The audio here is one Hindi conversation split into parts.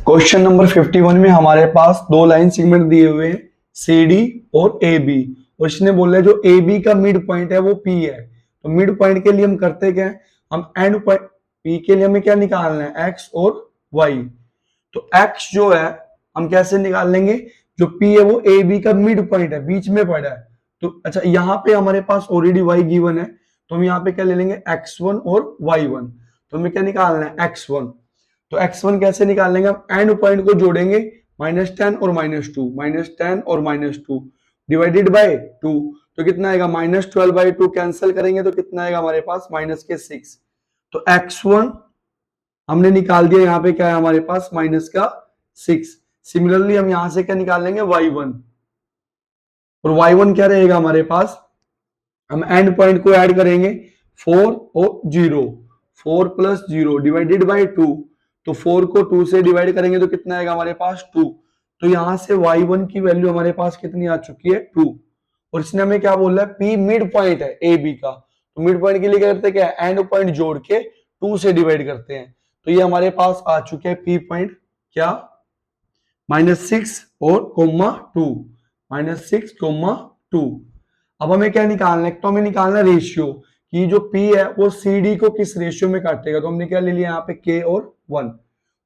क्वेश्चन नंबर 51 में हमारे पास दो लाइन सेगमेंट दिए हुए हैं सी डी और ए बी, और इसने बोला है जो ए बी का मिड पॉइंट है वो पी है। तो मिड पॉइंट के लिए हम करते क्या है, हम एंड पॉइंट पी के लिए हमें क्या निकालना है, एक्स और वाई। तो एक्स जो है हम कैसे निकाल लेंगे, जो पी है वो ए बी का मिड पॉइंट है, बीच में पड़ा है। तो अच्छा यहाँ पे हमारे पास ऑलरेडी वाई गिवन है, तो हम यहाँ पे क्या ले लेंगे, x1 और y1। तो हमें क्या निकालना है, x1। तो x1 कैसे निकाल लेंगे, हम एंड पॉइंट को जोड़ेंगे, -10 और -2, -10 और -2 डिवाइडेड बाय 2। तो कितना आएगा, -12/2 कैंसिल करेंगे तो कितना आएगा हमारे पास, -6। तो x1 हमने निकाल दिया, यहाँ पे क्या है हमारे पास, -6। सिमिलरली हम यहां से क्या निकाल लेंगे, y1। और y1 क्या रहेगा हमारे पास, हम एंड पॉइंट को ऐड करेंगे, 4 और 0, 4 + 0 डिवाइडेड बाय 2। तो 4 को 2 से डिवाइड करेंगे तो कितना आएगा हमारे पास, 2। तो यहां से y1 की वैल्यू हमारे पास कितनी आ चुकी है, 2। और इसने हमें क्या बोला है, p मिड पॉइंट है ए बी का। तो मिड पॉइंट के लिए क्या करते हैं, क्या एंड पॉइंट जोड़ के 2 से डिवाइड करते हैं। तो ये हमारे पास आ चुके हैं p पॉइंट क्या, -6 और कोमा 2, -6, 2। अब हमें क्या निकालना है, तो हमें निकालना है रेशियो कि जो P है वो CD को किस रेशियो में काटेगा। तो हमने क्या ले लिया यहाँ पे K और 1,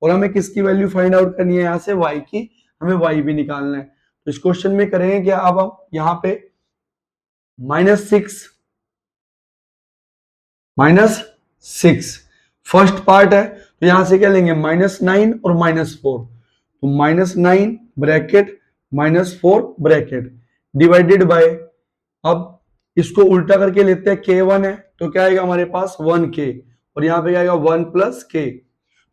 और हमें किसकी वैल्यू फाइंड आउट करनी है, यहाँ से Y की, हमें Y भी निकालना है। तो इस क्वेश्चन में करेंगे क्या, अब हम यहाँ पे -6 फर्स्ट पार्ट है, तो यहां से क्या लेंगे, -9 और -4। तो -9 ब्रैकेट -4 ब्रैकेट डिवाइडेड बाय, अब इसको उल्टा करके लेते हैं, k1 है तो क्या आएगा हमारे पास 1k, और यहाँ पे क्या आएगा 1 + k।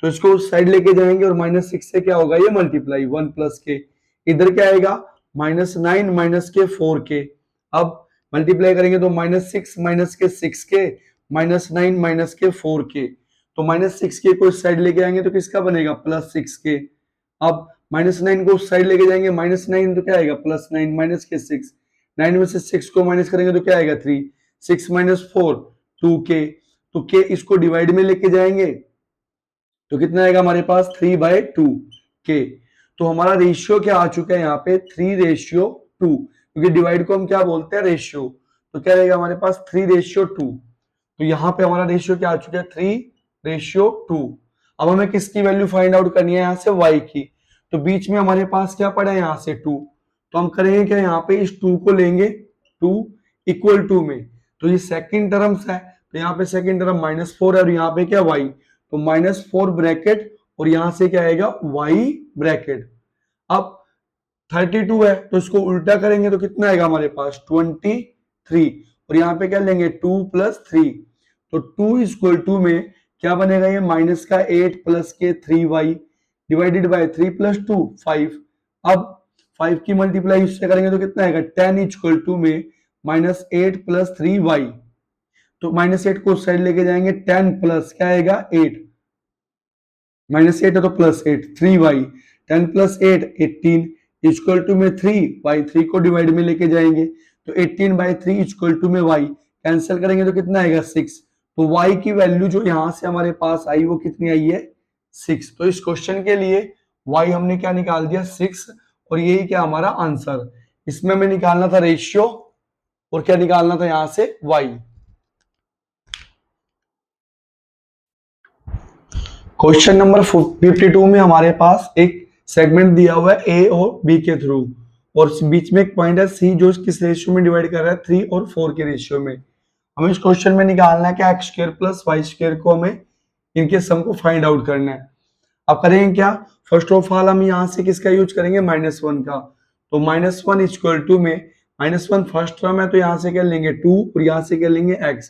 तो इसको उस साइड लेके जाएंगे और -6 से क्या होगा, ये मल्टीप्लाई 1 + k। इधर क्या आएगा, -9 - k 4k। अब मल्टीप्लाई करेंगे तो -6 - k 6k, -9 - k 4k। तो -6k को इस साइड लेके आएंगे तो किसका बनेगा, +6k। अब -9 को उस साइड लेके जाएंगे, -9 तो क्या आएगा, +9 - k 6। 9 में से 6 को माइनस करेंगे तो क्या आएगा, 3। 6 - 4 2k। तो k इसको डिवाइड में लेके जाएंगे तो कितना आएगा हमारे पास, 3/2k। तो हमारा रेशियो क्या आ चुका है यहाँ पे, 3/2, क्योंकि डिवाइड को हम क्या बोलते हैं, रेशियो। तो क्या रहेगा हमारे पास, 3/2। तो यहाँ पे हमारा रेशियो क्या आ चुका है, 3/2। अब हमें किसकी वैल्यू फाइंड आउट करनी है, यहाँ से y की। तो बीच में हमारे पास क्या पड़ा है, यहाँ से 2। तो हम करेंगे क्या, यहाँ पे इस 2 को लेंगे 2 = 2 में। तो ये सेकंड टर्म्स है, तो यहाँ पे सेकंड टर्म -4 है, और यहाँ पे क्या, y। तो -4 ब्रैकेट, और यहां से क्या आएगा, y ब्रैकेट। अब 32 है तो इसको उल्टा करेंगे तो कितना आएगा हमारे पास, 23। और यहाँ पे क्या लेंगे, 2 + 3। तो 2 = 2 में क्या बनेगा, ये माइनस का 8 + k 3y डिवाइडेड बाय 3 + 2 5। अब 5 की मल्टीप्लाई इससे करेंगे तो कितना आएगा, 10 = 2 में -8 + 3y। तो -8 को उस साइड लेके जाएंगे, 10 प्लस क्या आएगा, 8। -8 है तो +8, 3y। 10 + 8 18 = में 3y, 3 को डिवाइड में लेके जाएंगे तो 18/3 = में y, कैंसिल करेंगे तो कितना आएगा, 6। तो y की वैल्यू जो यहां से हमारे पास आई वो कितनी आई है, 6। तो इस क्वेश्चन के लिए y हमने क्या निकाल दिया, 6। और यही क्या हमारा आंसर, इसमें हमें निकालना था रेशियो, और क्या निकालना था यहां से, y। क्वेश्चन नंबर 52 में हमारे पास एक सेगमेंट दिया हुआ है ए और बी के थ्रू, और बीच में एक पॉइंट है सी जो किस रेशियो में डिवाइड कर रहा है, 3 और 4 के रेशियो में। हमें इस क्वेश्चन में निकालना है कि x² + y² को हमें इनके सम को फाइंड आउट करना है। अब करेंगे क्या, फर्स्ट ऑफ ऑल हम यहां से किसका यूज करेंगे, -1 का। तो -1 = में -1 फर्स्ट टर्म है तो यहां से क्या लेंगे, 2, और यहां से क्या लेंगे, x।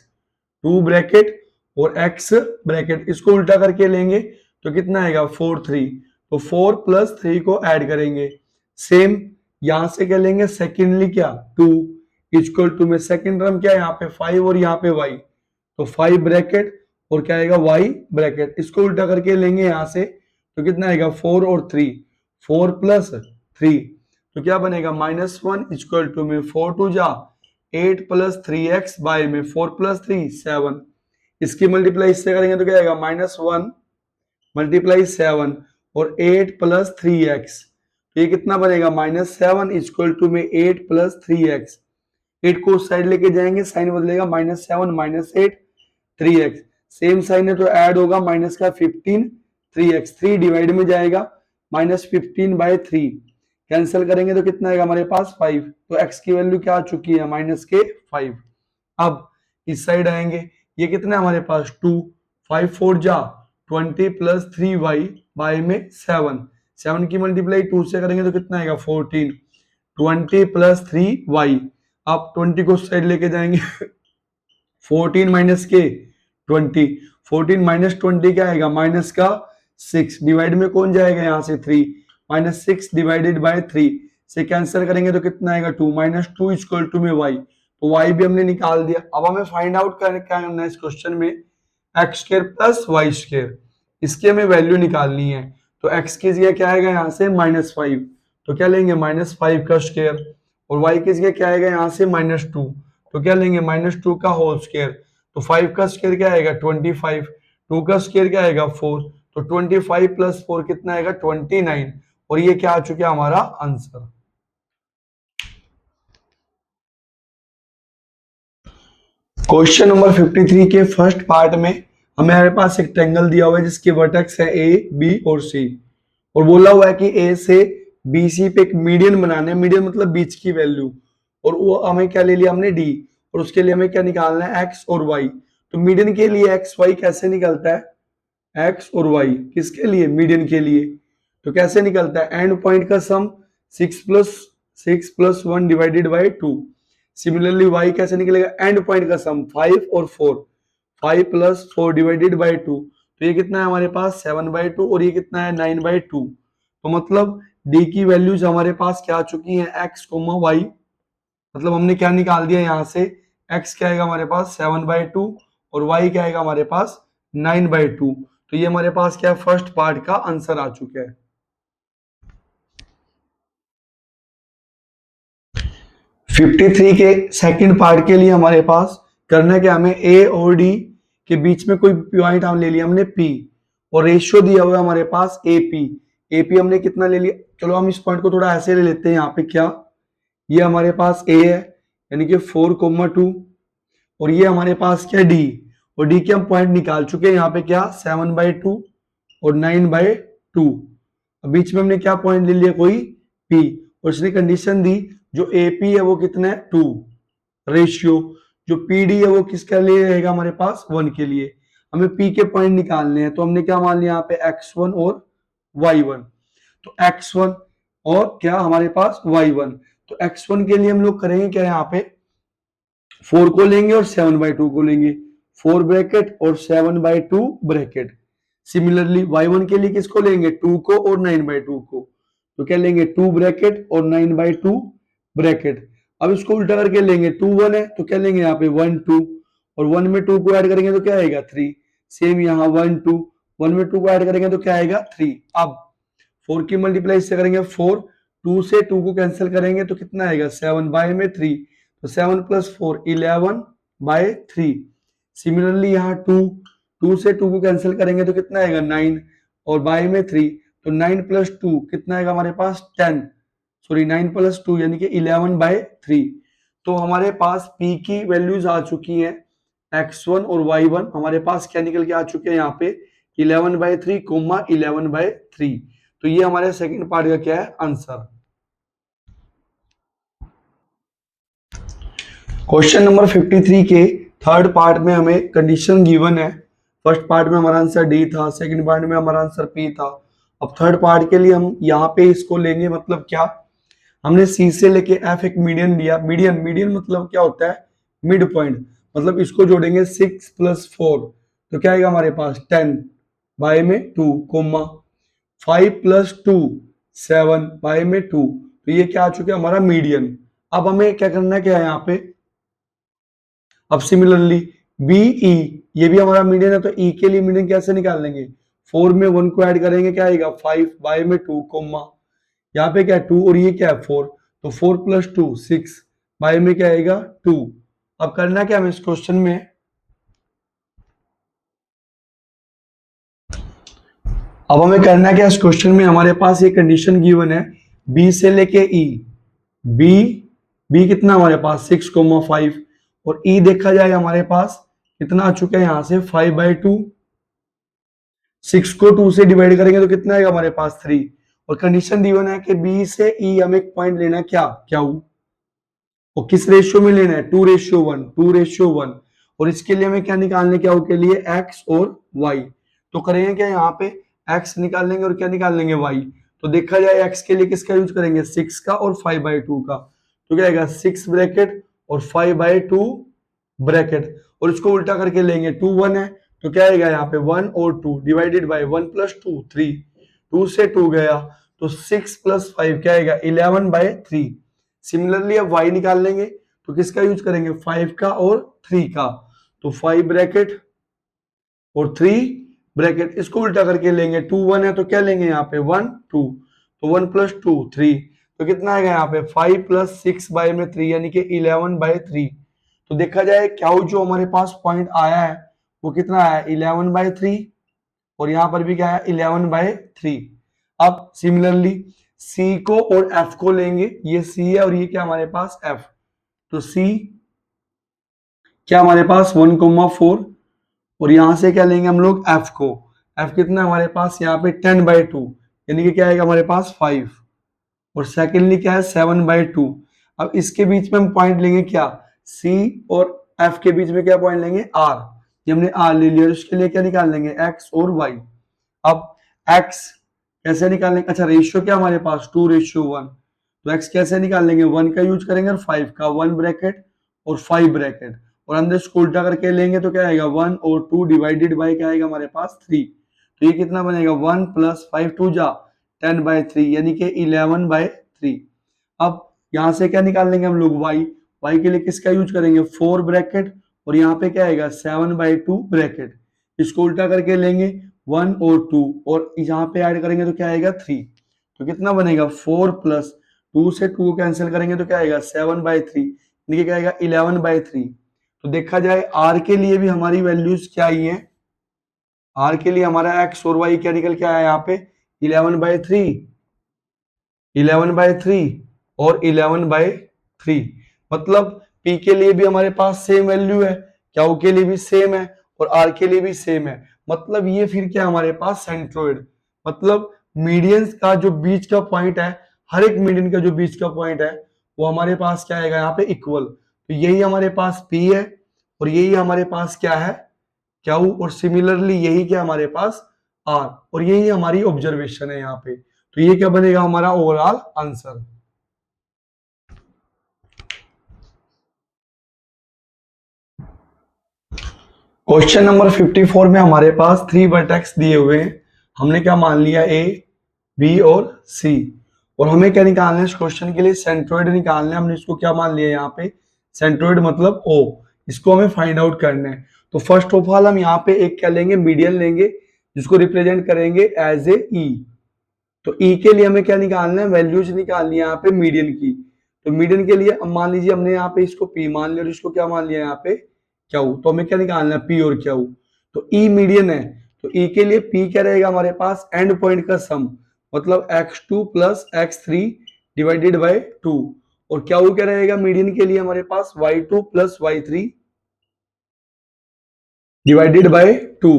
2 ब्रैकेट और x ब्रैकेट, इसको उल्टा करके लेंगे तो कितना आएगा, 4 3। तो 4 + 3 को ऐड करेंगे, सेम यहां से क्या लेंगे, सेकेंडली क्या, 2 = में सेकेंड टर्म क्या है यहाँ पे, 5 और यहाँ पे y। तो 5 ब्रैकेट और क्या आएगा, y ब्रैकेट, इसको उल्टा करके लेंगे यहां से तो कितना आएगा, 4 और 3, 4 + 3। तो क्या बनेगा, -1 = में 4 2 जा 8 + 3x बाय में 4 + 3 7। इसकी मल्टीप्लाई इससे करेंगे तो क्या आएगा, -1 × 7 और 8 प्लस 3x, तो ये कितना बनेगा -7 इक्वल टू में 8 प्लस 3x। 8 को उस साइड लेके जाएंगे, साइन बदलेगा -7 -8 3x, सेम साइन है तो ऐड होगा माइनस का 15 3x, 3 डिवाइड में जाएगा -15/3, कैंसिल करेंगे तो कितना आएगा हमारे पास 5, तो x की वैल्यू क्या आ चुकी है -5। अब इस साइड आएंगे, ये कितना है हमारे पास 2, 5 4 जा 20 प्लस 3y बाय में 7, 7 की मल्टीप्लाई 2 से करेंगे तो कितना आएगा 14, 20 प्लस 3y। अब 20 को साइड लेके जाएंगे 14 माइनस के 20, 14 माइनस 20 क्या आएगा माइनस का 6, डिवाइड में कौन जाएगा यहाँ से 3, -6 डिवाइडेड बाय 3 से कैंसिल करेंगे तो कितना आएगा 2, -2 इक्वल टू में y, तो y भी हमने निकाल दिया। अब हमें फाइंड आउट क्या करना है इस क्वेश्चन में, X square plus Y square, इसकी हमें वैल्यू निकालनी है। तो x की जगह क्या आएगा यहाँ से -5, तो क्या लेंगे -5 का स्क्वायर, और y की जगह क्या आएगा यहाँ से -2, तो क्या लेंगे -2 का होल स्क्वायर, तो 5 का स्क्वायर क्या आएगा 25, 2 का स्क्वायर क्या आएगा 4, तो 25 प्लस 4 कितना आएगा 29, और ये क्या आ चुका है हमारा आंसर। क्वेश्चन नंबर 53 के फर्स्ट पार्ट में हमारे पास एक ट्रायंगल दिया हुआ है जिसके वर्टेक्स है ए बी और सी, और बोला हुआ है कि ए से बी सी पे एक मीडियन बनाना है, मीडियन मतलब बीच की वैल्यू, और वो हमें क्या ले लिया हमने डी, और उसके लिए हमें क्या निकालना है एक्स और वाई। तो मीडियन के लिए एक्स वाई कैसे निकलता है, एक्स और वाई किसके लिए मीडियन के लिए, तो कैसे निकलता है एंड पॉइंट का सम 6 + 1 डिवाइडेड बाई 2। सिमिलरली y कैसे निकलेगा, एंड पॉइंट का सम 5 और 4, 5 + 4 डिवाइडेड बाई 2, तो ये कितना है हमारे पास 7/2, और ये कितना है 9/2। तो मतलब d की वैल्यूज हमारे पास क्या आ चुकी हैं x, y, मतलब हमने क्या निकाल दिया यहाँ से, x क्या आएगा हमारे पास 7/2 और y क्या आएगा हमारे पास 9/2। तो ये हमारे पास क्या है फर्स्ट पार्ट का आंसर आ चुका है। 53 के सेकंड पार्ट के लिए हमारे पास करना क्या, हमें ए और डी के बीच में कोई पॉइंट हम ले लिया हमने पी, और रेशियो दिया हुआ है हमारे पास एपी, एपी हमने कितना ले लिया, चलो हम इस पॉइंट को थोड़ा ऐसे ले लेते हैं, यहाँ पे क्या, ये हमारे पास ए है यानी कि 4,2, और ये हमारे पास क्या डी, और डी के हम पॉइंट निकाल चुके हैं, यहाँ पे क्या 7/2 और 9/2, बीच में हमने क्या पॉइंट ले लिया कोई पी, और उसने कंडीशन दी जो एपी है वो कितना है 2, रेशियो जो पीडी है वो किसके लिए रहेगा हमारे पास 1 के लिए, हमें पी के पॉइंट निकालने हैं, तो हमने क्या मान लिया यहाँ पे x1 और y1, तो x1 और क्या हमारे पास y1, तो x1 के लिए हम लोग करेंगे क्या, यहाँ पे 4 को लेंगे और 7/2 को लेंगे, 4 ब्रैकेट और 7/2 ब्रैकेट। सिमिलरली y1 के लिए किसको लेंगे 2 को और 9/2 को, तो क्या लेंगे 2 ब्रैकेट और 9/2 ब्रैकेट। अब इसको उल्टा करके लेंगे 2 1 है तो क्या लेंगे यहाँ पे 1 2, और 1 में 2 को ऐड करेंगे तो क्या आएगा 3, सेम यहाँ 1 2, 1 में 2 को ऐड करेंगे तो क्या आएगा 3। अब 4 की मल्टीप्लाई इससे करेंगे 4, 2 से 2 को कैंसिल करेंगे तो कितना आएगा 7 बाय में 3, तो 7 + 4 11/3। सिमिलरली यहाँ 2, 2 से 2 को कैंसिल करेंगे तो कितना आएगा 9, और बाय में 3, तो 9 + 2 कितना आएगा हमारे पास 10, सॉरी 9 + 2 यानी कि 11/3। तो हमारे पास p की वैल्यूज आ चुकी हैं x1 और y1, हमारे पास क्या निकल के आ चुके हैं यहाँ पे 11/3, 11/3। तो ये हमारे सेकंड पार्ट का क्या है आंसर। क्वेश्चन नंबर 53 के थर्ड पार्ट में हमें कंडीशन गिवन है, फर्स्ट पार्ट में हमारा आंसर डी था, सेकंड पार्ट में हमारा आंसर पी था। अब थर्ड पार्ट के लिए हम यहाँ पे इसको लेंगे, मतलब क्या, हमने सी से लेके एफ एक मीडियन लिया, मीडियन मीडियन मतलब क्या होता है मिड पॉइंट, मतलब इसको जोड़ेंगे 6 + 4 तो क्या आएगा हमारे पास 10 बाय में 2, 5 + 2 7 बाय में 2, तो ये क्या आ चुका है हमारा मीडियन। अब हमें क्या करना है, क्या है यहाँ पे, अब सिमिलरली बी ई ये भी हमारा मीडियन है, तो ई के लिए मीडियन कैसे निकाल लेंगे, 4 में 1 को ऐड करेंगे क्या आएगा 5 बाय में 2, यहाँ पे क्या है 2 और ये क्या है 4, तो 4 + 2 6 बाय में क्या आएगा 2। अब करना क्या हमें इस क्वेश्चन में, अब हमें करना क्या, इस क्वेश्चन में हमारे पास ये कंडीशन गिवन है बी से लेके ई, बी बी कितना हमारे पास 6,5 और ई देखा जाए हमारे पास कितना आ चुका है यहां से 5/2। 6 को 2 से डिवाइड करेंगे तो कितना आएगा हमारे पास 3 और कंडीशन दी है कि बी से ई हमें एक पॉइंट लेना है क्या क्या और किस रेशियो में लेना है 2:1, 2:1 और इसके लिए हमें क्या निकालने क्या के लिए एक्स और वाई। तो करेंगे क्या यहाँ पे एक्स निकाल लेंगे और क्या निकाल लेंगे वाई। तो देखा जाए एक्स के लिए किसका यूज करेंगे 6 का और 5/2 का। तो क्या आएगा 6 ब्रैकेट और 5/2 ब्रैकेट और इसको उल्टा करके लेंगे 2 1 है तो क्या आएगा यहाँ पे 1 और 2 डिवाइडेड बाय 1 + 2 3, 2 से 2 गया तो 6 + 5 क्या आएगा 11/3। सिमिलरली अब y निकाल लेंगे तो किसका यूज करेंगे 5 का और 3 का। तो 5 ब्रैकेट और 3 ब्रैकेट इसको उल्टा करके लेंगे 2 1 है तो क्या लेंगे यहाँ पे 1 2 तो 1 + 2 3 तो कितना आएगा यहाँ पे 5 + 6 बाय में 3 यानी कि 11/3। तो देखा जाए क्या जो हमारे पास पॉइंट आया है वो कितना आया 11/3 और यहाँ पर भी क्या है 11/3। अब सिमिलरली C को और F को लेंगे, ये C है और ये क्या हमारे पास F। तो C क्या हमारे पास 1,4 और यहां से क्या लेंगे हम लोग F को। F कितना हमारे पास यहाँ पे 10/2 यानी कि क्या आएगा हमारे पास 5 और सेकेंडली क्या है 7/2। अब इसके बीच में हम पॉइंट लेंगे क्या C और F के बीच में क्या पॉइंट लेंगे R। ये हमने R ले लिया, इसके लिए क्या निकाल लेंगे X और Y। अब x कैसे निकालेंगे, अच्छा रेशियो क्या हमारे पास 2:1 तो x कैसे निकाल लेंगे 1 का यूज करेंगे और 5 का 1 ब्रैकेट और 5 ब्रैकेट और अंदर इसको उल्टा करके लेंगे तो क्या आएगा 1 और 2 डिवाइडेड बाय क्या आएगा हमारे पास 3। तो ये कितना बनेगा 1 + 5 2 जा 10/3 यानी कि 11/3। अब यहां से क्या निकाल लेंगे हम लोग y के लिए किसका यूज करेंगे 4 ब्रैकेट और यहाँ पे क्या आएगा 7/2 ब्रैकेट इसको उल्टा करके लेंगे 1 और 2 और यहाँ पे ऐड करेंगे तो क्या आएगा 3। तो कितना बनेगा 4 + 2 से 2 कैंसिल करेंगे तो क्या आएगा 7/3 यानी कि क्या आएगा 11/3। तो देखा जाए r के लिए भी हमारी वैल्यूज क्या आई है, r के लिए हमारा x और y क्या निकल के आया यहाँ पे 11/3, 11/3 और 11/3। मतलब p के लिए भी हमारे पास सेम वैल्यू है, q के लिए भी सेम है और r के लिए भी सेम है। मतलब ये फिर क्या हमारे पास सेंट्रोइड, मतलब मीडियंस का जो बीच का पॉइंट है, हर एक मीडियन का जो बीच का पॉइंट है वो हमारे पास क्या आएगा यहाँ पे इक्वल। तो यही हमारे पास p है और यही हमारे पास क्या है q और सिमिलरली यही क्या हमारे पास r और यही हमारी ऑब्जर्वेशन है यहाँ पे। तो ये क्या बनेगा हमारा ओवरऑल आंसर। क्वेश्चन नंबर 54 में हमारे पास 3 वर्टेक्स दिए हुए हैं, हमने क्या मान लिया A, B और C और हमें क्या निकालना है इस क्वेश्चन के लिए सेंट्रोइड निकालना है। हमने इसको क्या मान लिया यहाँ पे सेंट्रोइड मतलब O, इसको हमें फाइंड आउट करना है। तो फर्स्ट ऑफ ऑल हम यहाँ पे एक क्या लेंगे मीडियन लेंगे जिसको रिप्रेजेंट करेंगे एज ए E। तो E के लिए हमें क्या निकालना है वैल्यूज निकालनी है यहाँ पे मीडियन की। तो मीडियन के लिए मान लीजिए हमने यहाँ पे इसको P मान लिया और इसको क्या मान लिया यहाँ पे Q। तो हमें क्या निकालना है P और Q। तो E मीडियन है तो E के लिए P क्या रहेगा हमारे पास एंड पॉइंट का सम मतलब x2 + x3 डिवाइडेड बाय 2 और Q क्या रहेगा मीडियन के लिए हमारे पास y2 + y3 डिवाइडेड बाय 2।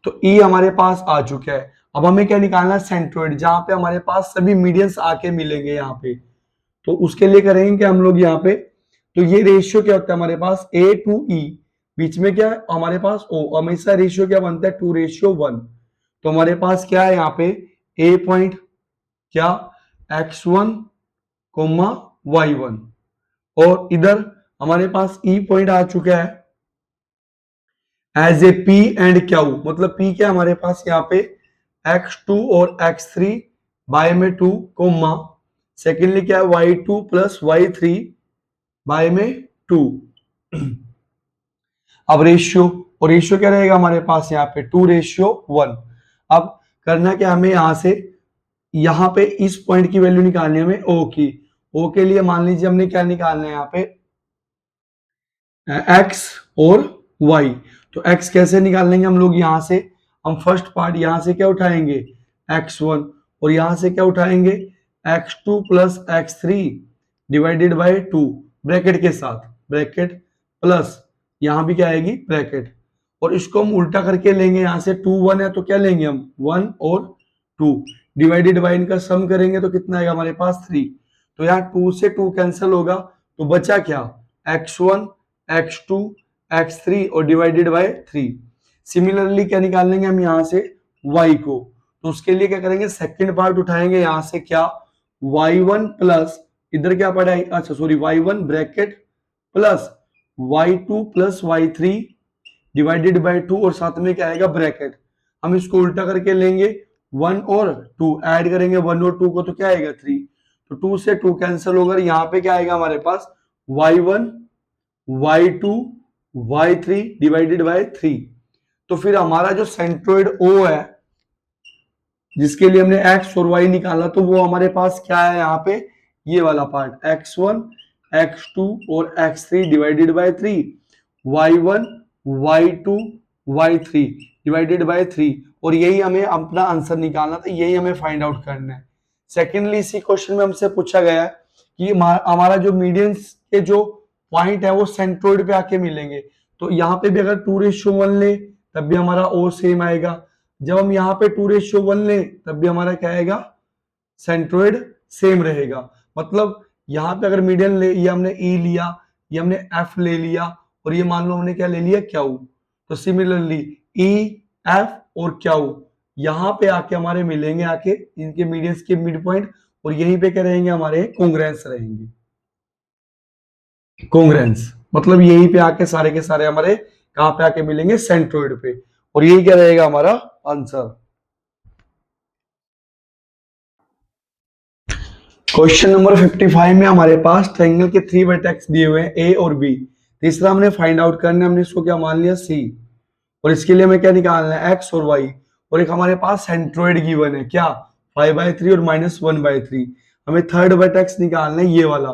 तो E हमारे पास आ चुका है। अब हमें क्या निकालना है सेंट्रोइड जहां पे हमारे पास सभी मीडियंस आके मिलेंगे यहाँ पे। तो उसके लिए करेंगे क्या हम लोग यहाँ पे, तो ये रेशियो क्या होता है हमारे पास A to E, बीच में क्या है हमारे पास O, हमेशा रेशियो क्या बनता है 2:1। तो हमारे पास क्या है यहाँ पे A पॉइंट क्या x1, y1 और इधर हमारे पास E पॉइंट आ चुका है as A P and Q। मतलब P क्या हमारे पास यहाँ पे x2 और x3 बाय में 2 कोमा सेकेंडली क्या है y2 + y3 बाय में 2। अब रेशियो और रेशियो क्या रहेगा हमारे पास यहाँ पे 2:1। अब करना क्या हमें यहाँ से यहाँ पे इस पॉइंट की वैल्यू निकालनी है हमें O की। O के लिए मान लीजिए हमने क्या निकालना है यहाँ पे x और y। तो x कैसे निकाल लेंगे हम लोग यहाँ से, हम फर्स्ट पार्ट यहाँ से क्या उठाएंगे x1 और यहां से क्या उठाएंगे x2 plus x3 divided by 2 bracket के साथ, ब्रैकेट प्लस यहां भी क्या आएगी ब्रैकेट, और इसको हम उल्टा करके लेंगे, यहां से 2 1 है तो क्या लेंगे हम 1 और 2 डिवाइडेड बाय इनका सम करेंगे तो कितना आएगा हमारे पास 3। तो यहाँ 2 से 2 कैंसिल होगा तो बचा क्या x1 x2 x3 और डिवाइडेड बाय 3। सिमिलरली क्या निकाल लेंगे हम यहाँ से y को, तो उसके लिए क्या करेंगे सेकंड पार्ट उठाएंगे यहां से क्या y1 प्लस इधर क्या पड़ा है, अच्छा sorry y1 bracket plus y2 plus y3 divided by 2 और साथ में क्या आएगा ब्रैकेट। हम इसको उल्टा करके लेंगे 1 और 2 ऐड करेंगे 1 और 2 को तो क्या आएगा 3, तो 2 से 2 कैंसिल होकर यहाँ पे क्या आएगा हमारे पास y1 y2 y3 divided by 3। तो फिर हमारा जो सेंट्रोइड O है जिसके लिए हमने x और y निकाला तो वो हमारे पास क्या है यहाँ पे ये वाला पार्ट x1 x2 और x3 divided by 3 y1 y2 y3 divided by 3 और यही हमें अपना आंसर निकालना था, यही हमें फाइंड आउट करना है। सेकेंडली इसी क्वेश्चन में हमसे पूछा गया है कि हमारा जो मीडियंस के जो पॉइंट है वो सेंट्रोइड पे आके मिलेंगे, तो यहाँ पे भी अगर 2:1 ले तब भी हमारा O सेम आएगा, जब हम यहाँ पे 2:1 ले तब भी हमारा क्या आएगा सेंट्रोइड सेम रहेगा। मतलब यहाँ पे अगर मीडियन ले, ये हमने E लिया, ये हमने F ले लिया और ये मान लो हमने क्या ले लिया Q, तो सिमिलरली E F और Q यहाँ पे आके हमारे मिलेंगे, आके इनके मीडियंस के मिड पॉइंट, और यहीं पे क्या रहेंगे हमारे कॉन्ग्रुएंस रहेंगे। कॉन्ग्रुएंस मतलब यहीं पे आके सारे के सारे हमारे कहां पे आके मिलेंगे सेंट्रोइड पे, और यही क्या रहेगा हमारा आंसर। क्वेश्चन नंबर 55 में हमारे पास ट्रायंगल के 3 वर्टेक्स दिए हुए हैं A और B। तीसरा हमने फाइंड आउट करना है, हमने इसको क्या मान लिया C, और इसके लिए हमें क्या निकालना है x और y, और एक हमारे पास सेंट्रोइड गिवन है क्या 5/3 और -1/3। हमें थर्ड वर्टेक्स निकालना है ये वाला।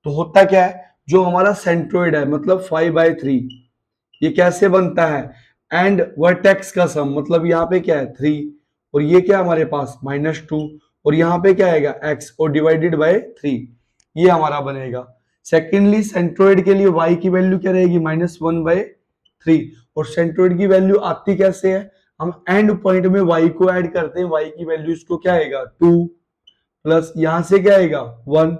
तो होता क्या है जो हमारा सेंट्रोइड है मतलब 5/3 ये कैसे बनता है एंड वर्टेक्स का सम, मतलब यहाँ पे क्या है 3 और ये क्या हमारे पास -2 और यहाँ पे क्या आएगा x और डिवाइडेड बाय 3, ये हमारा बनेगा। सेकेंडली सेंट्रोइड के लिए y की वैल्यू क्या रहेगी -1/3, और सेंट्रोइड की वैल्यू आती कैसे है हम एंड पॉइंट में y को ऐड करते हैं, y की वैल्यू इसको क्या आएगा 2 प्लस यहां से क्या आएगा 1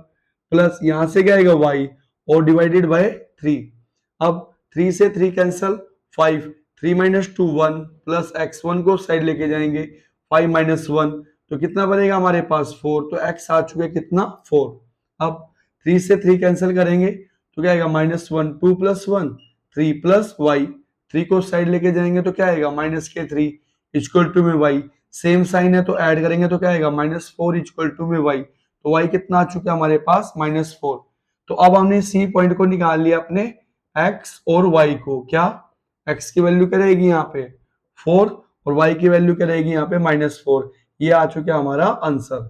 प्लस यहां से क्या आएगा y और डिवाइडेड बाय 3। अब 3 से 3 कैंसल 5 3 - 2 1 प्लस x1 को साइड लेके जाएंगे 5 - 1 तो कितना बनेगा हमारे पास 4, तो x आ चुका है कितना 4। अब 3 से 3 कैंसिल करेंगे तो क्या आएगा -1 2 + 1 3 प्लस y, 3 को साइड लेके जाएंगे तो क्या आएगा -3 इक्वल टू में y, सेम साइन है तो ऐड करेंगे तो क्या आएगा -4 इक्वल टू में y, तो y कितना आ चुका है हमारे पास -4। तो अब हमने C पॉइंट को निकाल लिया अपने x और y को, क्या x की वैल्यू क्या रहेगी यहाँ पे 4 और y की वैल्यू क्या रहेगी यहाँ पे -4, ये आ चुका है हमारा आंसर।